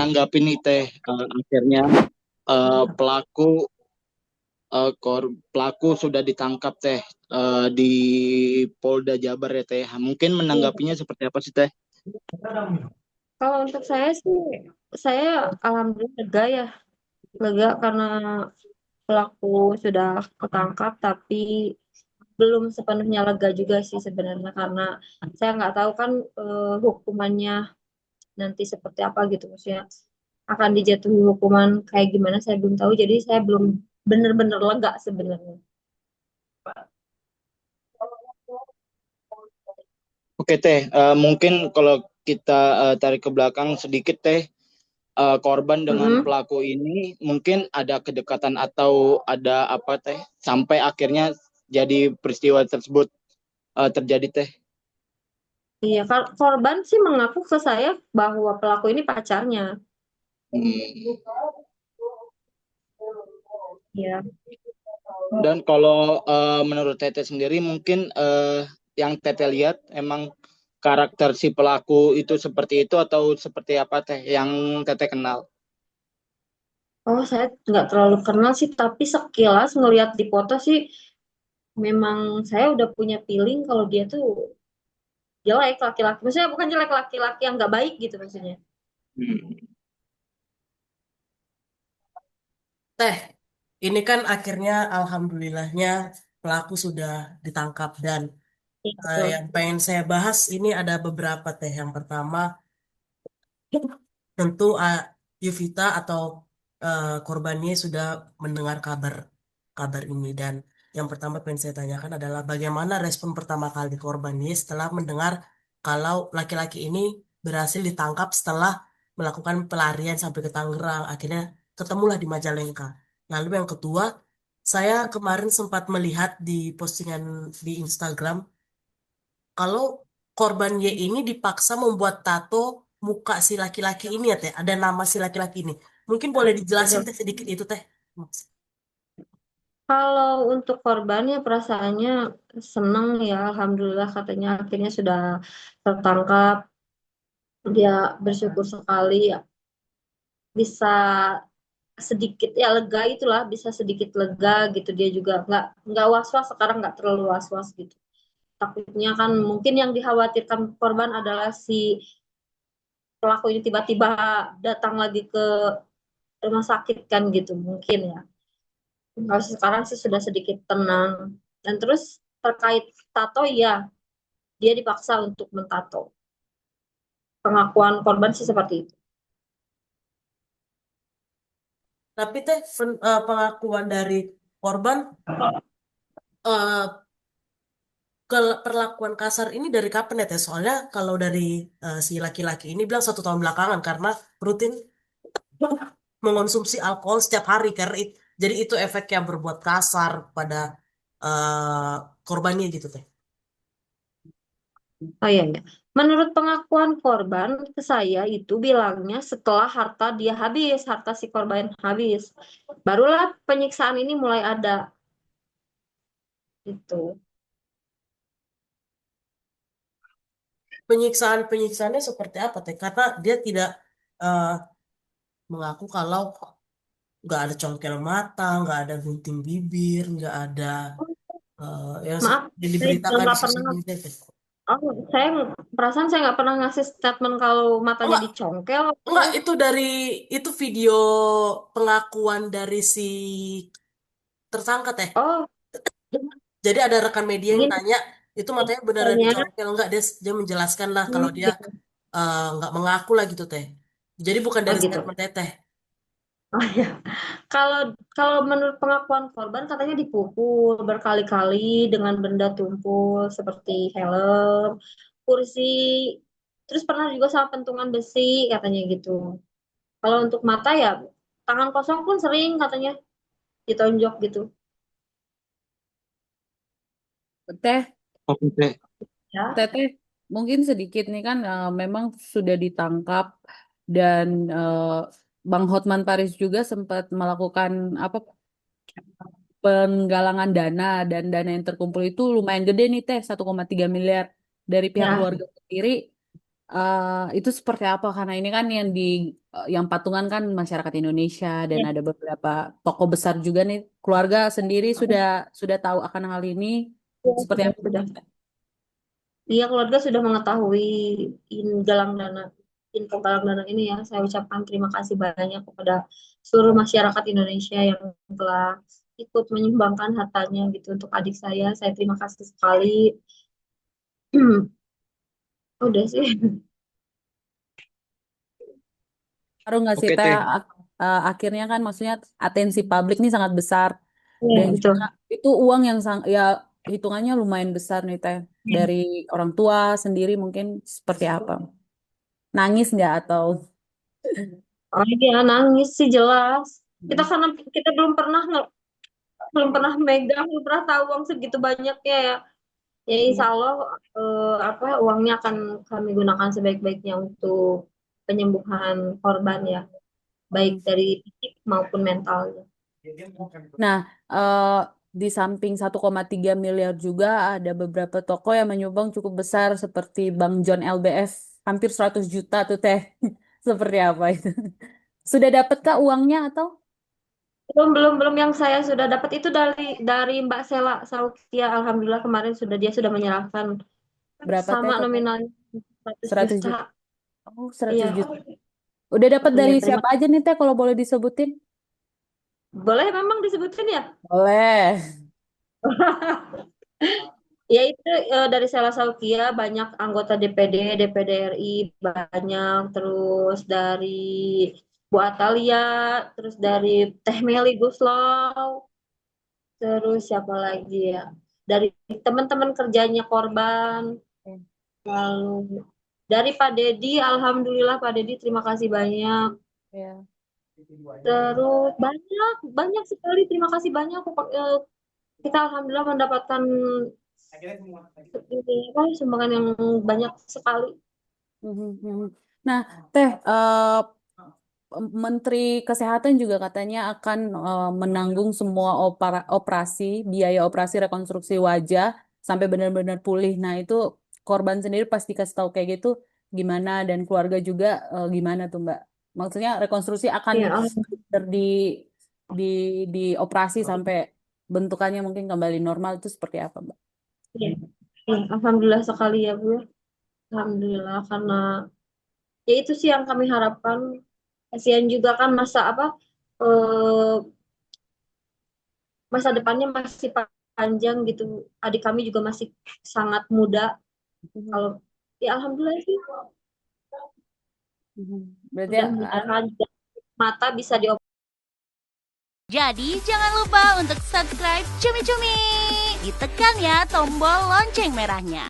menanggapi nih Teh, akhirnya pelaku pelaku sudah ditangkap Teh, di Polda Jabar ya Teh. Mungkin menanggapinya seperti apa sih Teh? Kalau untuk saya sih, saya alhamdulillah lega ya, lega karena pelaku sudah ketangkap, tapi belum sepenuhnya lega juga sih sebenarnya karena saya nggak tahu kan hukumannya nanti seperti apa gitu, maksudnya akan dijatuhi hukuman kayak gimana saya belum tahu, jadi saya belum bener-bener lega sebenarnya. Oke Teh, mungkin kalau kita tarik ke belakang sedikit Teh, korban dengan Mm-mm. pelaku ini mungkin ada kedekatan atau ada apa Teh sampai akhirnya jadi peristiwa tersebut terjadi Teh. Iya, korban sih mengaku ke saya bahwa pelaku ini pacarnya. Hmm. Iya. Dan kalau menurut Tete sendiri mungkin yang Tete lihat emang karakter si pelaku itu seperti itu atau seperti apa Teh yang Tete kenal? Oh, saya nggak terlalu kenal sih, tapi sekilas ngelihat di foto sih, memang saya udah punya feeling kalau dia tuh jelek laki-laki. Maksudnya bukan jelek laki-laki yang nggak baik gitu maksudnya. Hmm. Teh, ini kan akhirnya alhamdulillahnya pelaku sudah ditangkap dan Iya, betul. yang pengen saya bahas ini ada beberapa Teh. Yang pertama, tentu Yuvita atau korbannya sudah mendengar kabar kabar ini dan yang pertama pengen saya tanyakan adalah bagaimana respon pertama kali korbannya setelah mendengar kalau laki-laki ini berhasil ditangkap setelah melakukan pelarian sampai ke Tangerang, akhirnya ketemulah di Majalengka. Lalu yang kedua, saya kemarin sempat melihat di postingan di Instagram kalau korban Y ini dipaksa membuat tato muka si laki-laki ini ya Teh, ada nama si laki-laki ini. Mungkin boleh dijelasin Betul. Teh sedikit itu Teh. Kalau untuk korbannya perasaannya seneng ya, alhamdulillah katanya akhirnya sudah tertangkap. Dia bersyukur sekali ya, bisa sedikit ya lega itulah, bisa sedikit lega gitu. Dia juga nggak was-was sekarang, nggak terlalu was-was gitu. Takutnya kan mungkin yang dikhawatirkan korban adalah si pelaku ini tiba-tiba datang lagi ke rumah sakit kan gitu mungkin ya. Kalau sekarang sih sudah sedikit tenang. Dan terus terkait tato ya, dia dipaksa untuk mentato. Pengakuan korban sih seperti itu. Tapi Teh pengakuan dari korban eh, perlakuan kasar ini dari kapan ya Teh? Soalnya kalau dari si laki-laki ini bilang 1 tahun belakangan karena rutin mengonsumsi alkohol setiap hari karena jadi itu efek yang berbuat kasar pada korbannya gitu Teh. Oh iya, iya. Menurut pengakuan korban ke saya itu bilangnya setelah harta dia habis, harta si korban habis. Barulah penyiksaan ini mulai ada gitu. Penyiksaan-penyiksaannya seperti apa Teh? Karena dia tidak eh, mengaku kalau nggak ada congkel mata, nggak ada gunting bibir, nggak ada yang Maaf, yang saya juga diberitakan di nggak pernah. sosial media Teh. Oh, saya perasaan saya nggak pernah ngasih statement kalau Oh, matanya enggak, dicongkel. enggak itu dari itu video pengakuan dari si tersangka Teh. Oh, Jadi ada rekan media yang mungkin tanya itu matanya beneran katanya. dicongkel enggak? Dia menjelaskan lah kalau dia Gitu. nggak mengaku lah gitu Teh. Jadi bukan Oh dari gitu. statement Teteh. Oh ya. Kalau kalau menurut pengakuan korban katanya dipukul berkali-kali dengan benda tumpul seperti helm, kursi, terus pernah juga sama pentungan besi katanya gitu. Kalau untuk mata ya tangan kosong pun sering katanya ditonjok gitu. Teh, Oke Teh. Ya. Teteh, mungkin sedikit nih kan memang sudah ditangkap dan Bang Hotman Paris juga sempat melakukan apa penggalangan dana dan dana yang terkumpul itu lumayan gede nih Teh, 1,3 miliar dari pihak Ya. keluarga sendiri. itu seperti apa? Karena ini kan yang patungan kan masyarakat Indonesia dan Ya, ada beberapa tokoh besar juga nih. Keluarga sendiri sudah tahu akan hal ini ya, seperti apa? sudah. Dia keluarga sudah mengetahui galang dana, info galang dana ini ya. Saya ucapkan terima kasih banyak kepada seluruh masyarakat Indonesia yang telah ikut menyumbangkan hartanya gitu untuk adik saya. Saya terima kasih sekali. Udah sih. Baru nggak sih Oke Teh? Teh. Akhirnya kan maksudnya atensi publik nih sangat besar Ya, dan betul. juga itu uang yang ya hitungannya lumayan besar nih Teh. Dari orang tua sendiri mungkin seperti apa? Nangis nggak atau Oh iya, nangis sih jelas. Kita karena kita belum pernah megang, belum pernah tahu uang segitu banyaknya ya. Ya insya Allah apa uangnya akan kami gunakan sebaik-baiknya untuk penyembuhan korban ya, baik Hmm. dari fisik maupun mentalnya. Nah, di samping 1,3 miliar juga ada beberapa toko yang menyumbang cukup besar seperti Bang John LBF hampir 100 juta tuh Teh. Seperti apa itu? Sudah dapatkah uangnya atau Belum belum belum yang saya sudah dapat itu dari Mbak Sela Saukia. Alhamdulillah kemarin dia sudah menyerahkan berapa Teh sama total? nominalnya 100 100 juta. juta. Oh, 100 Iya, juta. Udah dapat iya dari terima. siapa aja nih Teh kalau boleh disebutin? Boleh memang disebutin ya? Boleh. Ya itu dari Sela Saukia banyak anggota DPD, DPD RI banyak, terus dari Bu Atalia, terus dari Teh Meli Guslow, terus siapa lagi ya? Dari teman-teman kerjanya korban, lalu dari Pak Dedi, Alhamdulillah Pak Dedi terima kasih banyak. Ya. Terus banyak banyak sekali terima kasih banyak. Kita Alhamdulillah mendapatkan sumbangan yang banyak sekali. Mhm, mhm. Nah, Teh, Menteri Kesehatan juga katanya akan menanggung semua operasi, biaya operasi rekonstruksi wajah sampai benar-benar pulih. Nah, itu korban sendiri pasti kasih tahu kayak gitu gimana dan keluarga juga gimana tuh, Mbak? Maksudnya rekonstruksi akan Ya, di di di operasi sampai bentukannya mungkin kembali normal itu seperti apa, Mbak? ya, ya, Alhamdulillah sekali ya Bu. Alhamdulillah karena ya itu sih yang kami harapkan. Kasihan juga kan eh, masa depannya masih panjang gitu. Adik kami juga masih sangat muda. Mhm, Kalau ya Alhamdulillah sih mhm. Berarti mudah-mudahan mata bisa dioperasi. Jadi jangan lupa untuk subscribe Cumi Cumi. Ditekan ya tombol lonceng merahnya.